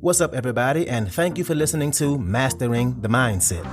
What's up, everybody, and thank you for listening to Mastering the Mindset.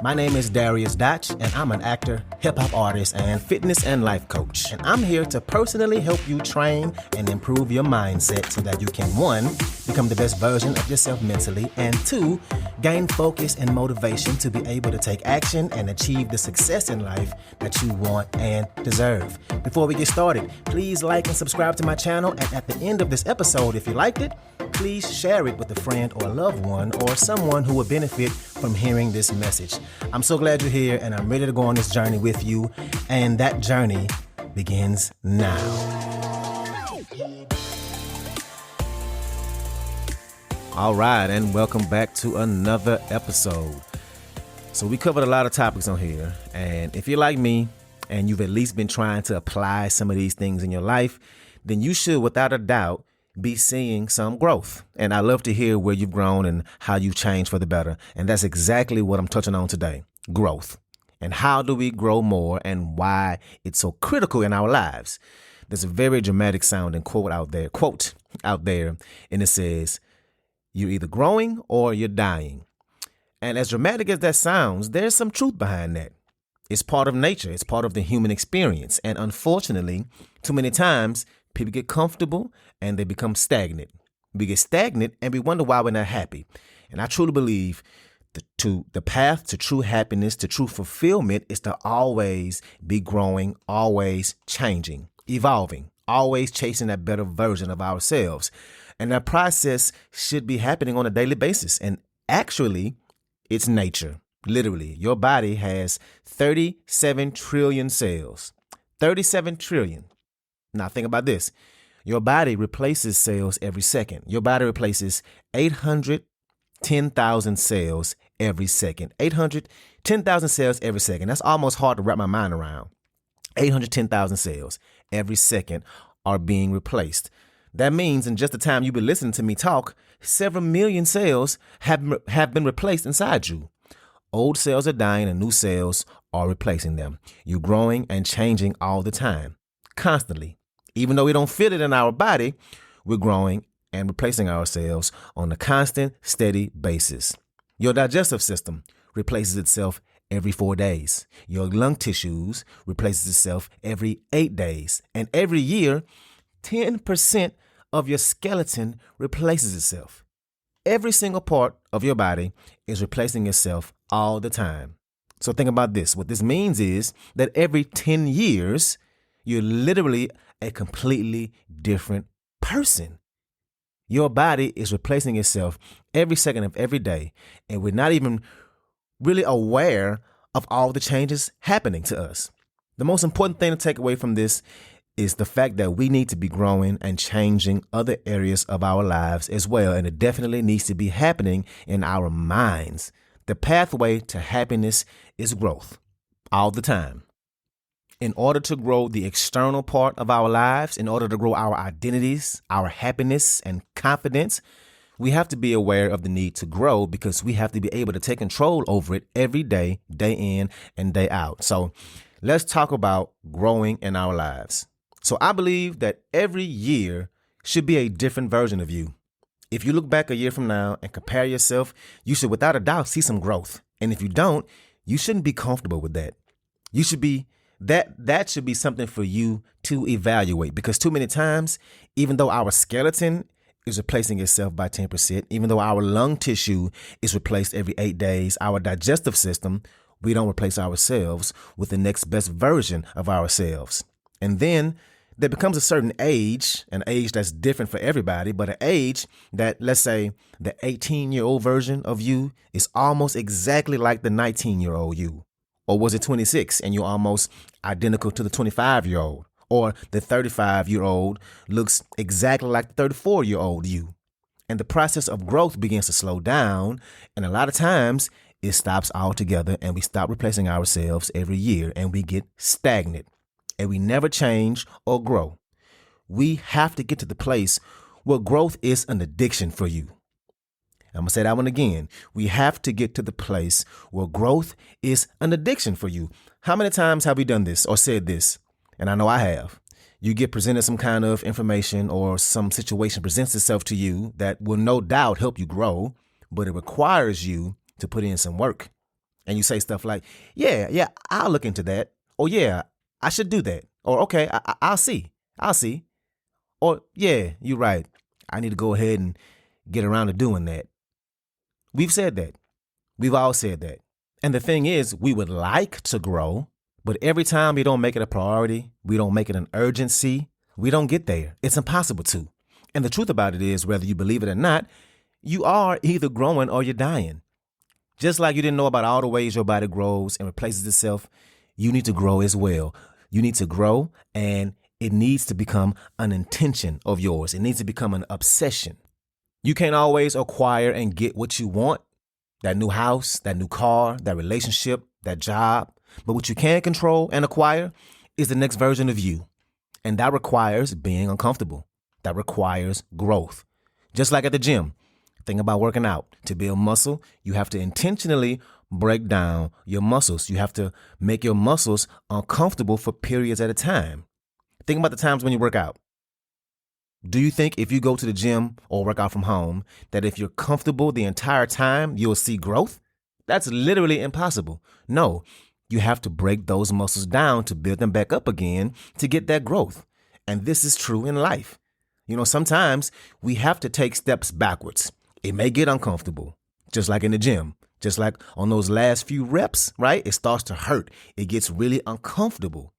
My name is Dariusdotch, and I'm an actor, hip-hop artist, and fitness and life coach. And I'm here to personally help you train and improve your mindset so that you can, 1, become the best version of yourself mentally, and 2, gain focus and motivation to be able to take action and achieve the success in life that you want and deserve. Before we get started, please like and subscribe to my channel, and at the end of this episode, if you liked it, please share it with a friend or a loved one or someone who would benefit from hearing this message. I'm so glad you're here, and I'm ready to go on this journey with you, and that journey begins now. All right, and welcome back to another episode. So we covered a lot of topics on here, and if you're like me and you've at least been trying to apply some of these things in your life, then you should, without a doubt, be seeing some growth. And I love to hear where you've grown and how you've changed for the better. And that's exactly what I'm touching on today, growth. And how do we grow more and why it's so critical in our lives? There's a very dramatic sounding quote out there, and it says, you're either growing or you're dying. And as dramatic as that sounds, there's some truth behind that. It's part of nature. It's part of the human experience. And unfortunately, too many times, people get comfortable and they become stagnant. We get stagnant and we wonder why we're not happy. And I truly believe the path to true happiness, to true fulfillment, is to always be growing, always changing, evolving, always chasing that better version of ourselves. And that process should be happening on a daily basis. And actually, it's nature. Literally, your body has 37 trillion cells. 37 trillion. Now think about this. Your body replaces cells every second. Your body replaces 810,000 cells every second. 810,000 cells every second. That's almost hard to wrap my mind around. 810,000 cells every second are being replaced. That means in just the time you've been listening to me talk, several million cells have been replaced inside you. Old cells are dying and new cells are replacing them. You're growing and changing all the time, constantly. Even though we don't feel it in our body, we're growing and replacing ourselves on a constant, steady basis. Your digestive system replaces itself every 4 days. Your lung tissues replaces itself every 8 days. And every year, 10% of your skeleton replaces itself. Every single part of your body is replacing itself all the time. So think about this. What this means is that every 10 years, you're literally a completely different person. Your body is replacing itself every second of every day, and we're not even really aware of all the changes happening to us. The most important thing to take away from this is the fact that we need to be growing and changing other areas of our lives as well, and it definitely needs to be happening in our minds. The pathway to happiness is growth all the time. In order to grow the external part of our lives, in order to grow our identities, our happiness and confidence, we have to be aware of the need to grow because we have to be able to take control over it every day, day in and day out. So let's talk about growing in our lives. So I believe that every year should be a different version of you. If you look back a year from now and compare yourself, you should without a doubt see some growth. And if you don't, you shouldn't be comfortable with that. You should be That should be something for you to evaluate, because too many times, even though our skeleton is replacing itself by 10%, even though our lung tissue is replaced every 8 days, our digestive system, we don't replace ourselves with the next best version of ourselves. And then there becomes a certain age, an age that's different for everybody, but an age that, let's say, the 18-year-old version of you is almost exactly like the 19-year-old you. Or was it 26 and you're almost identical to the 25-year-old? Or the 35-year-old looks exactly like the 34-year-old you. And the process of growth begins to slow down. And a lot of times it stops altogether and we stop replacing ourselves every year and we get stagnant and we never change or grow. We have to get to the place where growth is an addiction for you. I'm going to say that one again. We have to get to the place where growth is an addiction for you. How many times have we done this or said this? And I know I have. You get presented some kind of information or some situation presents itself to you that will no doubt help you grow, but it requires you to put in some work. And you say stuff like, yeah, I'll look into that. Or yeah, I should do that. Or okay, I'll see. Or yeah, you're right. I need to go ahead and get around to doing that. We've said that. We've all said that. And the thing is, we would like to grow, but every time we don't make it a priority, we don't make it an urgency, we don't get there. It's impossible to. And the truth about it is, whether you believe it or not, you are either growing or you're dying. Just like you didn't know about all the ways your body grows and replaces itself, you need to grow as well. You need to grow, and it needs to become an intention of yours. It needs to become an obsession. You can't always acquire and get what you want, that new house, that new car, that relationship, that job. But what you can control and acquire is the next version of you. And that requires being uncomfortable. That requires growth. Just like at the gym. Think about working out. To build muscle, you have to intentionally break down your muscles. You have to make your muscles uncomfortable for periods at a time. Think about the times when you work out. Do you think if you go to the gym or work out from home, that if you're comfortable the entire time, you'll see growth? That's literally impossible. No, you have to break those muscles down to build them back up again to get that growth. And this is true in life. Sometimes we have to take steps backwards. It may get uncomfortable, just like in the gym, just like on those last few reps, right? It starts to hurt. It gets really uncomfortable.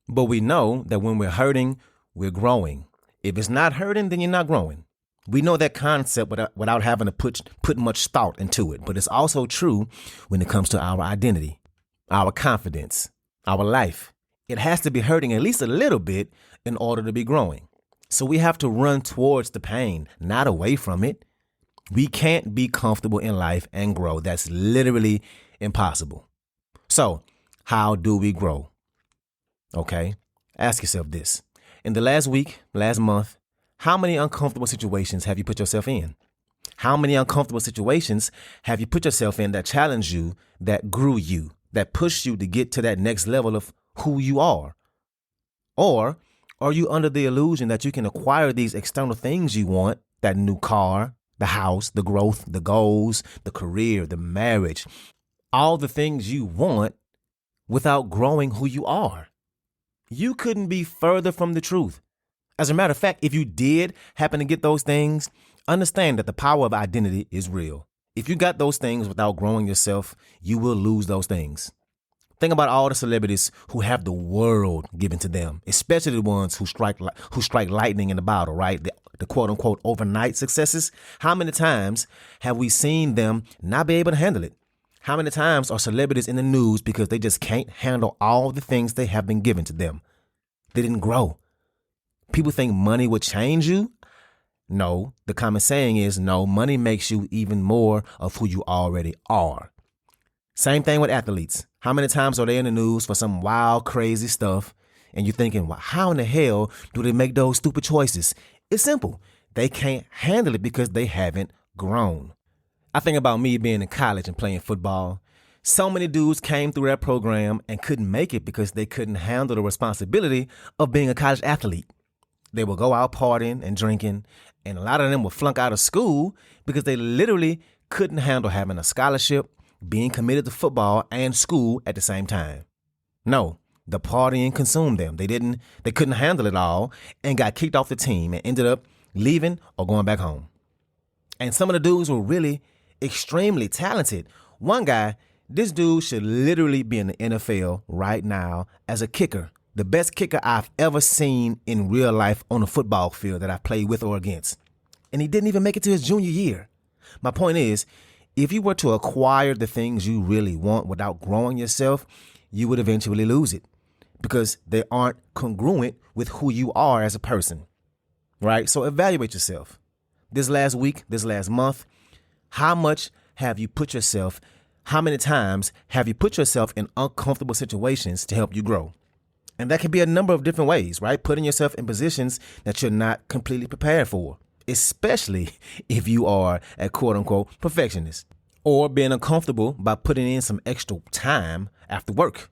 But we know that when we're hurting, we're growing. If it's not hurting, then you're not growing. We know that concept without having to put much thought into it. But it's also true when it comes to our identity, our confidence, our life. It has to be hurting at least a little bit in order to be growing. So we have to run towards the pain, not away from it. We can't be comfortable in life and grow. That's literally impossible. So how do we grow? Okay, ask yourself this. In the last week, last month, how many uncomfortable situations have you put yourself in? How many uncomfortable situations have you put yourself in that challenged you, that grew you, that pushed you to get to that next level of who you are? Or are you under the illusion that you can acquire these external things you want, that new car, the house, the growth, the goals, the career, the marriage, all the things you want without growing who you are? You couldn't be further from the truth. As a matter of fact, if you did happen to get those things, understand that the power of identity is real. If you got those things without growing yourself, you will lose those things. Think about all the celebrities who have the world given to them, especially the ones who strike lightning in the bottle, right? The quote unquote overnight successes. How many times have we seen them not be able to handle it? How many times are celebrities in the news because they just can't handle all the things they have been given to them? They didn't grow. People think money would change you. No, the common saying is no, money makes you even more of who you already are. Same thing with athletes. How many times are they in the news for some wild, crazy stuff? And you're thinking, well, how in the hell do they make those stupid choices? It's simple. They can't handle it because they haven't grown. I think about me being in college and playing football. So many dudes came through that program and couldn't make it because they couldn't handle the responsibility of being a college athlete. They would go out partying and drinking, and a lot of them would flunk out of school because they literally couldn't handle having a scholarship, being committed to football and school at the same time. No, the partying consumed them. They couldn't handle it all and got kicked off the team and ended up leaving or going back home. And some of the dudes were really extremely talented. One guy, this dude should literally be in the NFL right now as a kicker. The best kicker I've ever seen in real life on a football field that I've played with or against. And he didn't even make it to his junior year. My point is, if you were to acquire the things you really want without growing yourself, you would eventually lose it because they aren't congruent with who you are as a person, right? So evaluate yourself. This last week, this last month, how many times have you put yourself in uncomfortable situations to help you grow? And that can be a number of different ways, right? Putting yourself in positions that you're not completely prepared for, especially if you are a quote unquote perfectionist, or being uncomfortable by putting in some extra time after work,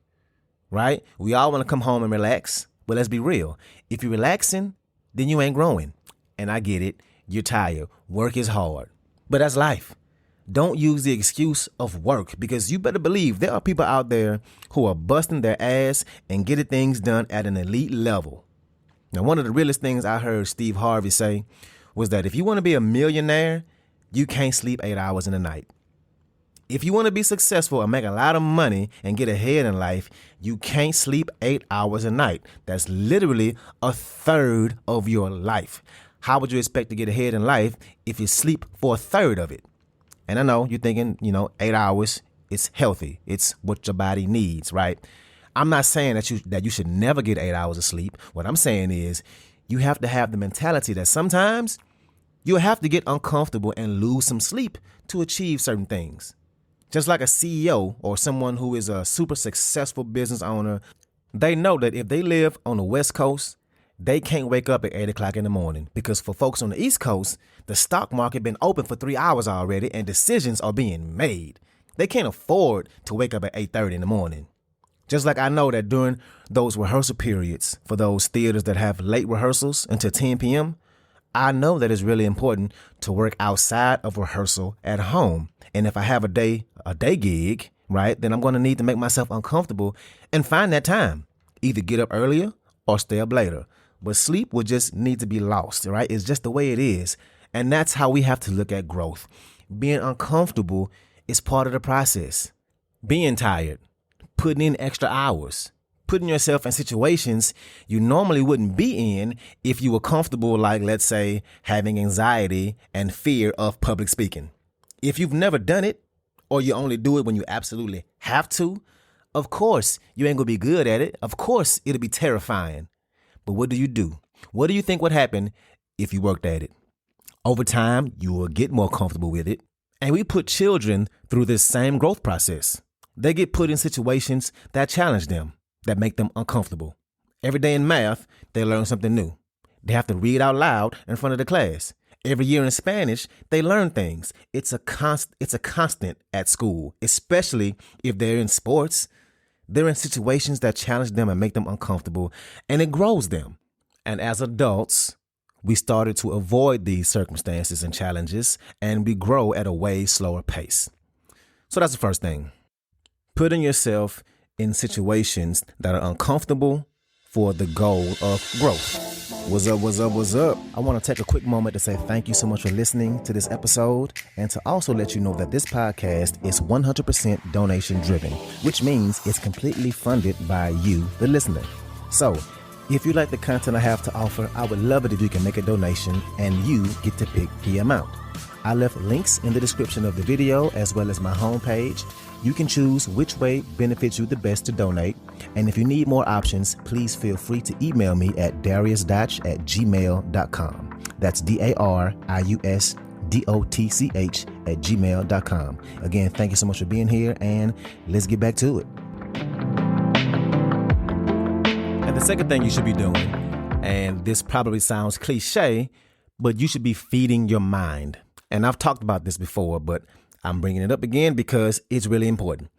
right? We all want to come home and relax, But let's be real. If you're relaxing, then you ain't growing. And I get it. You're tired. Work is hard. But that's life. Don't use the excuse of work, because you better believe there are people out there who are busting their ass and getting things done at an elite level. Now, one of the realest things I heard Steve Harvey say was that if you want to be a millionaire, you can't sleep 8 hours in a night. If you want to be successful and make a lot of money and get ahead in life, you can't sleep 8 hours a night. That's literally a third of your life. How would you expect to get ahead in life if you sleep for a third of it? And I know you're thinking, 8 hours, it's healthy. It's what your body needs, right? I'm not saying that you should never get 8 hours of sleep. What I'm saying is you have to have the mentality that sometimes you'll have to get uncomfortable and lose some sleep to achieve certain things. Just like a CEO or someone who is a super successful business owner, they know that if they live on the West Coast, they can't wake up at 8 o'clock in the morning, because for folks on the East Coast, the stock market been open for 3 hours already and decisions are being made. They can't afford to wake up at 8:30 in the morning. Just like I know that during those rehearsal periods for those theaters that have late rehearsals until 10 p.m., I know that it's really important to work outside of rehearsal at home. And if I have a day gig, right, then I'm going to need to make myself uncomfortable and find that time. Either get up earlier or stay up later. But sleep will just need to be lost, right? It's just the way it is. And that's how we have to look at growth. Being uncomfortable is part of the process. Being tired, putting in extra hours, putting yourself in situations you normally wouldn't be in if you were comfortable, like, let's say, having anxiety and fear of public speaking. If you've never done it, or you only do it when you absolutely have to, of course, you ain't gonna be good at it. Of course, it'll be terrifying. But what do? What do you think would happen if you worked at it? Over time, you will get more comfortable with it. And we put children through this same growth process. They get put in situations that challenge them, that make them uncomfortable. Every day in math, they learn something new. They have to read out loud in front of the class. Every year in Spanish, they learn things. It's a constant at school, especially if they're in sports. They're in situations that challenge them and make them uncomfortable, and it grows them. And as adults, we started to avoid these circumstances and challenges, and we grow at a way slower pace. So that's the first thing. Putting yourself in situations that are uncomfortable for the goal of growth. What's up? I want to take a quick moment to say thank you so much for listening to this episode, and to also let you know that this podcast is 100% donation driven, which means it's completely funded by you, the listener. So if you like the content I have to offer, I would love it if you can make a donation and you get to pick the amount. I left links in the description of the video as well as my homepage. You can choose which way benefits you the best to donate. And if you need more options, please feel free to email me at dariusdotch@gmail.com. That's dariusdotch@gmail.com. Again, thank you so much for being here, and let's get back to it. And the second thing you should be doing, and this probably sounds cliche, but you should be feeding your mind. And I've talked about this before, but I'm bringing it up again because it's really important.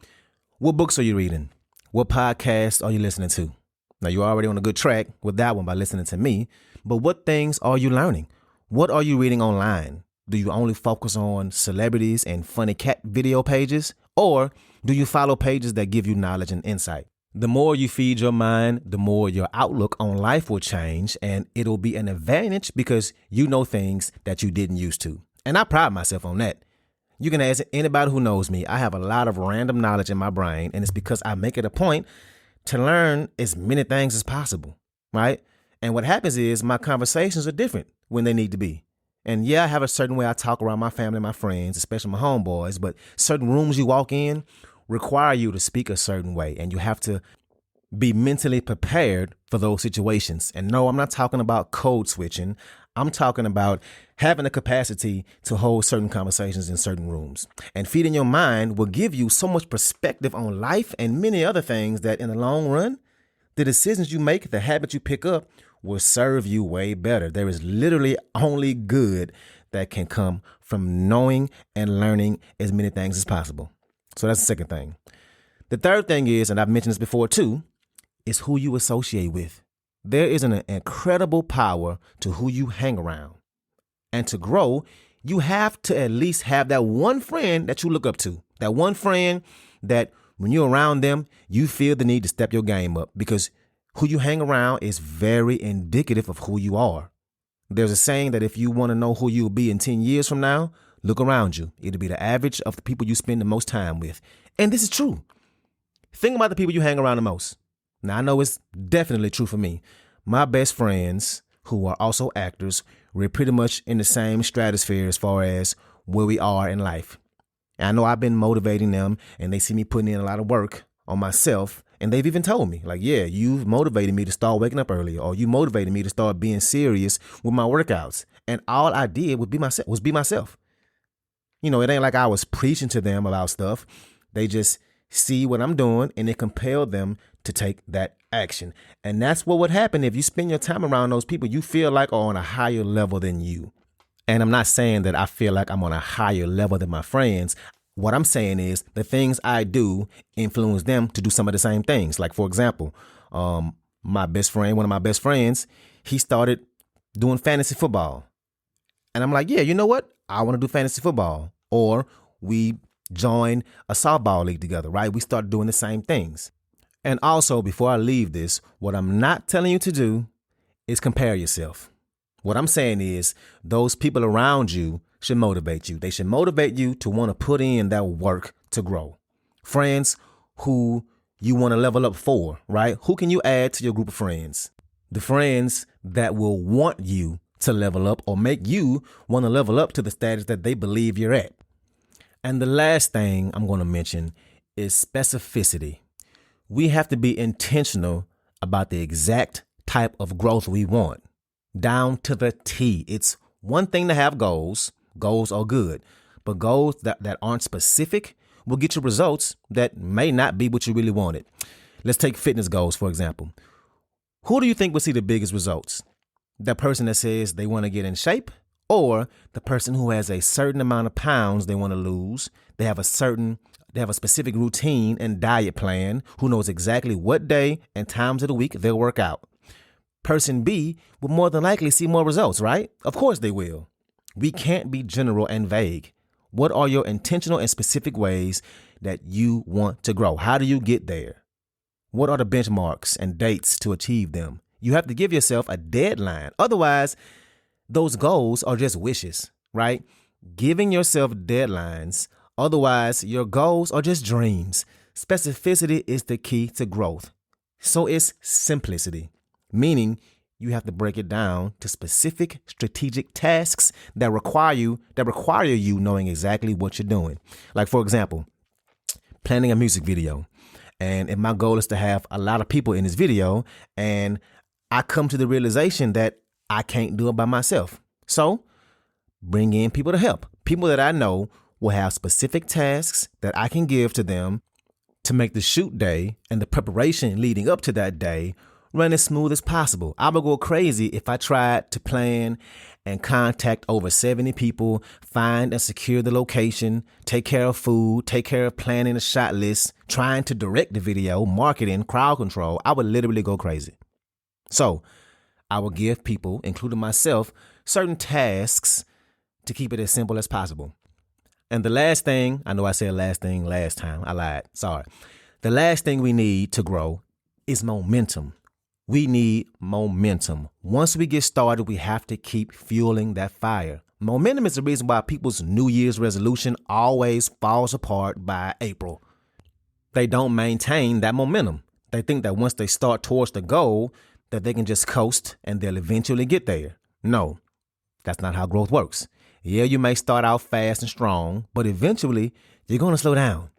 What books are you reading? What podcasts are you listening to? Now, you're already on a good track with that one by listening to me, but what things are you learning? What are you reading online? Do you only focus on celebrities and funny cat video pages? Or do you follow pages that give you knowledge and insight? The more you feed your mind, the more your outlook on life will change, and it'll be an advantage because you know things that you didn't used to. And I pride myself on that. You can ask anybody who knows me. I have a lot of random knowledge in my brain, and it's because I make it a point to learn as many things as possible, right? And what happens is my conversations are different when they need to be. And yeah, I have a certain way I talk around my family, my friends, especially my homeboys, but certain rooms you walk in require you to speak a certain way, and you have to be mentally prepared for those situations. And no, I'm not talking about code switching. I'm talking about having the capacity to hold certain conversations in certain rooms. And feeding your mind will give you so much perspective on life and many other things that in the long run, the decisions you make, the habits you pick up will serve you way better. There is literally only good that can come from knowing and learning as many things as possible. So that's the second thing. The third thing is, and I've mentioned this before too, is who you associate with. There is an incredible power to who you hang around. And to grow, you have to at least have that one friend that you look up to. That one friend that when you're around them, you feel the need to step your game up, because who you hang around is very indicative of who you are. There's a saying that if you want to know who you'll be in 10 years from now, look around you. It'll be the average of the people you spend the most time with. And this is true. Think about the people you hang around the most. Now, I know it's definitely true for me. My best friends, who are also actors, we're pretty much in the same stratosphere as far as where we are in life. And I know I've been motivating them, and they see me putting in a lot of work on myself. And they've even told me, like, yeah, you've motivated me to start waking up earlier, or you motivated me to start being serious with my workouts. And all I did was be myself. You know, it ain't like I was preaching to them about stuff. They just see what I'm doing, and it compelled them to take that action. And that's what would happen if you spend your time around those people you feel like are on a higher level than you. And I'm not saying that I feel like I'm on a higher level than my friends. What I'm saying is the things I do influence them to do some of the same things. Like, for example, my best friend, one of my best friends, he started doing fantasy football. And I'm like, yeah, you know what? I want to do fantasy football. Or we joined a softball league together, right? We started doing the same things. And also, before I leave this, what I'm not telling you to do is compare yourself. What I'm saying is those people around you should motivate you. They should motivate you to want to put in that work to grow. Friends who you want to level up for, right? Who can you add to your group of friends? The friends that will want you to level up or make you want to level up to the status that they believe you're at. And the last thing I'm going to mention is specificity. We have to be intentional about the exact type of growth we want, down to the T. It's one thing to have goals. Goals are good, but goals that aren't specific will get you results that may not be what you really wanted. Let's take fitness goals, for example. Who do you think will see the biggest results? The person that says they want to get in shape, or the person who has a certain amount of pounds they want to lose? They have a specific routine and diet plan, who knows exactly what day and times of the week they'll work out. Person B will more than likely see more results, right? Of course they will. We can't be general and vague. What are your intentional and specific ways that you want to grow? How do you get there? What are the benchmarks and dates to achieve them? You have to give yourself a deadline. Otherwise, those goals are just wishes, right? Giving yourself deadlines. Otherwise, your goals are just dreams. Specificity is the key to growth. So is simplicity, meaning you have to break it down to specific strategic tasks that require you knowing exactly what you're doing. Like, for example, planning a music video. And if my goal is to have a lot of people in this video, and I come to the realization that I can't do it by myself. So bring in people to help. People that I know will have specific tasks that I can give to them to make the shoot day and the preparation leading up to that day run as smooth as possible. I would go crazy if I tried to plan and contact over 70 people, find and secure the location, take care of food, take care of planning a shot list, trying to direct the video, marketing, crowd control. I would literally go crazy. So I will give people, including myself, certain tasks to keep it as simple as possible. And the last thing, I know I said last thing last time. I lied. Sorry. The last thing we need to grow is momentum. We need momentum. Once we get started, we have to keep fueling that fire. Momentum is the reason why people's New Year's resolution always falls apart by April. They don't maintain that momentum. They think that once they start towards the goal, that they can just coast and they'll eventually get there. No, that's not how growth works. Yeah, you may start out fast and strong, but eventually you're going to slow down.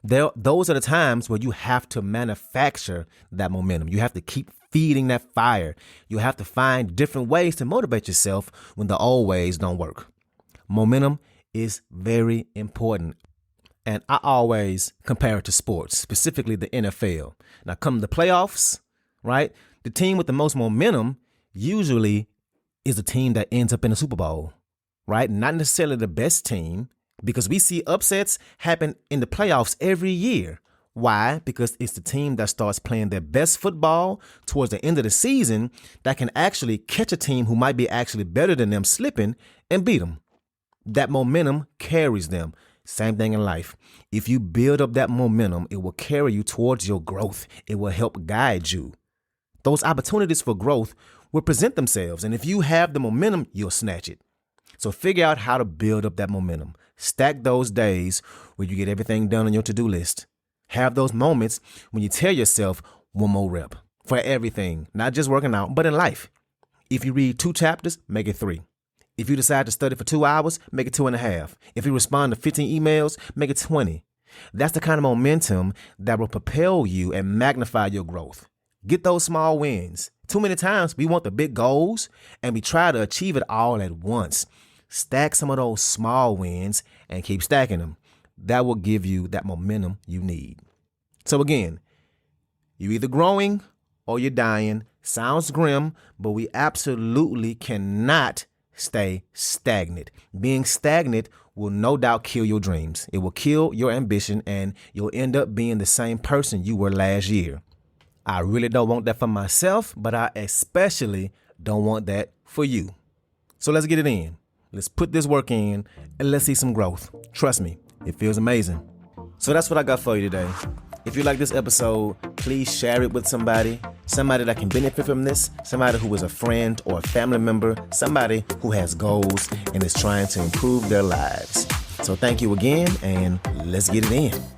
Those are the times where you have to manufacture that momentum. You have to keep feeding that fire. You have to find different ways to motivate yourself when the old ways don't work. Momentum is very important. And I always compare it to sports, specifically the NFL. Now, come the playoffs, right? The team with the most momentum usually is the team that ends up in the Super Bowl, right? Not necessarily the best team, because we see upsets happen in the playoffs every year. Why? Because it's the team that starts playing their best football towards the end of the season that can actually catch a team who might be actually better than them slipping and beat them. That momentum carries them. Same thing in life. If you build up that momentum, it will carry you towards your growth. It will help guide you. Those opportunities for growth will present themselves. And if you have the momentum, you'll snatch it. So figure out how to build up that momentum. Stack those days where you get everything done on your to-do list. Have those moments when you tell yourself one more rep for everything, not just working out, but in life. If you read 2 chapters, make it 3. If you decide to study for 2 hours, make it 2.5. If you respond to 15 emails, make it 20. That's the kind of momentum that will propel you and magnify your growth. Get those small wins. Too many times we want the big goals and we try to achieve it all at once. Stack some of those small wins and keep stacking them. That will give you that momentum you need. So again, you're either growing or you're dying. Sounds grim, but we absolutely cannot stay stagnant. Being stagnant will no doubt kill your dreams. It will kill your ambition and you'll end up being the same person you were last year. I really don't want that for myself, but I especially don't want that for you. So let's get it in. Let's put this work in and let's see some growth. Trust me, it feels amazing. So that's what I got for you today. If you like this episode, please share it with somebody that can benefit from this, somebody who is a friend or a family member, somebody who has goals and is trying to improve their lives. So thank you again, and let's get it in.